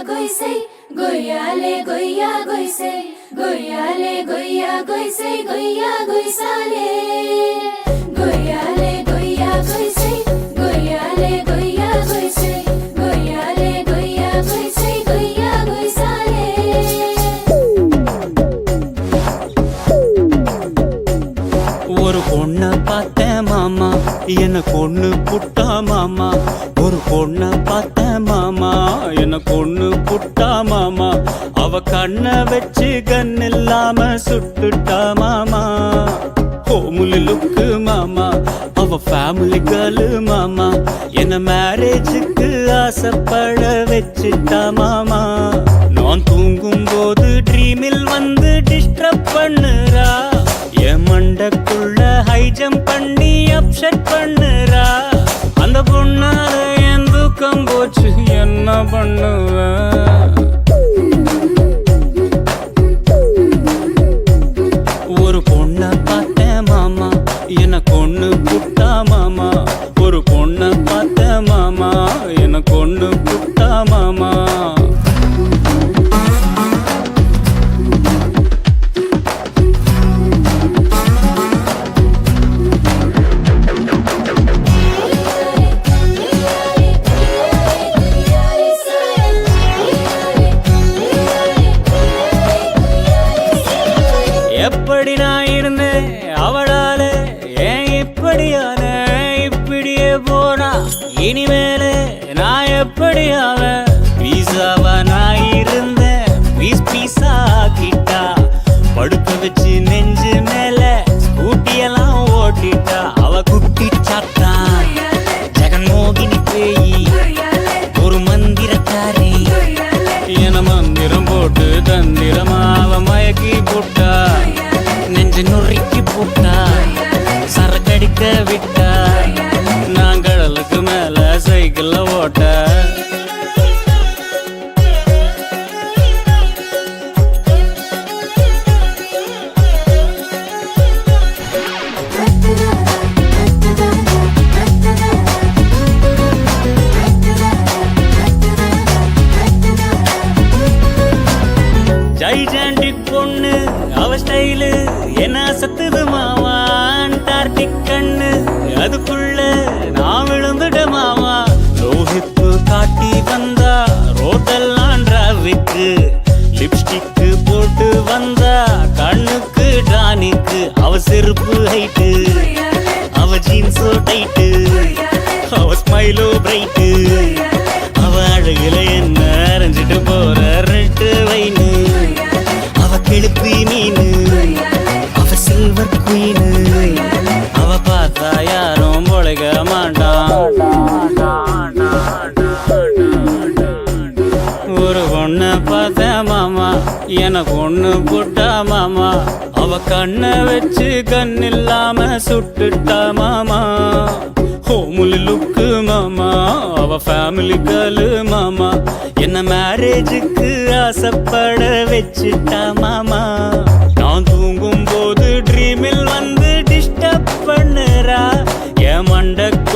goisei, goiale, goia, goisei, goiale, goia, goisei, goia, goisale. Goiale, goia, goisei, goiale, goia, goisei, goiale, goia, goisei, goia, goisale. ஒரு பொண்ண பார்த்தேன் மாமா, எனக்கு ஒண்ணு புட்டா மாமா. ஒரு பொண்ண பார்த்தேன் மாமா, எனக்கு ஒண்ணு புட்டா மாமா. அவ கண்ண வச்சு கண் இல்லாம சுட்டுட்டா மாமா. ஹோமுலி லுக்கு மாமா, அவ ஃபேமிலி கேர்ளு மாமா. என்ன மேரேஜுக்கு ஆசைப்பட வச்சுட்டா மாமா. நான் தூங்கும் போது ட்ரீமில் வந்து டிஸ்டர்ப் பண்ணுறா. என் மண்டக்குள்ள ஹைஜம் பண்ணி அப்செட் பண்ணுறா. அந்த பொண்ணால என் தூக்கம் போச்சு, என்ன பண்ணுவேன்? ஒரு பொண்ண பார்த்தேன் மாமா, எனக்கு ஒண்ணு புட்டா மாமா. ஒரு பொண்ண பார்த்தேன் மாமா, எனக்கு ஒண்ணு புட்டா மாமா. எப்படி நான் இருந்தேன் அவளால, ஏன் இப்படியான இப்படியே போனா? இனிமேல நான் எப்படி ஆவேன்? பீஸாவா நான் இருந்தேன், பீஸ் பீஸா ஆக்கிட்டா. படுக்க வச்சு நெஞ்சு மேல ஸ்கூட்டியெல்லாம் ஓட்டிட்டா. அவ குட்டி சாத்தா ஜெகன்மோகினி பேயி, ஒரு மந்திரக்காரி. என மந்திரம் போட்டு தந்திரமா அவ மயக்கி போட்டா. நெஞ்சு நுறுக்கி போட்டா, சரக்கடிக்க விட்டா. நான் கடலுக்கு மேல சைக்கிள்ல ஓட்ட. ஜைஜாண்டிக் பொண்ணு அவ ஸ்டைலு என்ன சத்துது மாமா. அண்டார்டிக் கண்ணு அதுக்குள்ள நான் விழுந்துட மாமா. ரோஹிப்பு காட்டி வந்தா ரோட்டெல்லாம் டிராபிக்கு. லிப்ஸ்டிக்கு போட்டு வந்தா கண்ணுக்கு டானிக்கு. அவ செருப்பு ஹைட்டு, அவ ஜீன்ஸோ டைட்டு, அவ ஸ்மைலோ பிரைட்டு. அவ அழகுல என்ன அரைஞ்சிட்டு போற ரெட்டு வைனு. அவ கெழுப்பி மீனு, அவ சில்வர் குயினு. அவ பார்த்தா யாரும் பொழைக்க மாட்டான். ஒரு பொண்ண பார்த்தேன் மாமா, எனக்கு ஒண்ணு புட்டா மாமா. அவ கண்ண வச்சு கண் இல்லாம சுட்டுட்டா மாமா. ஹோமுலி லுக்கு மாமா, அவ ஃபேமிலி கேர்ளு மாமா. என்ன மேரேஜுக்கு ஆசைப்பட வச்சுட்டா மாமா. நான் தூங்கும் போது ட்ரீமில் வந்து டிஸ்டர்ப் பண்ணுறா. என் மண்டக்கு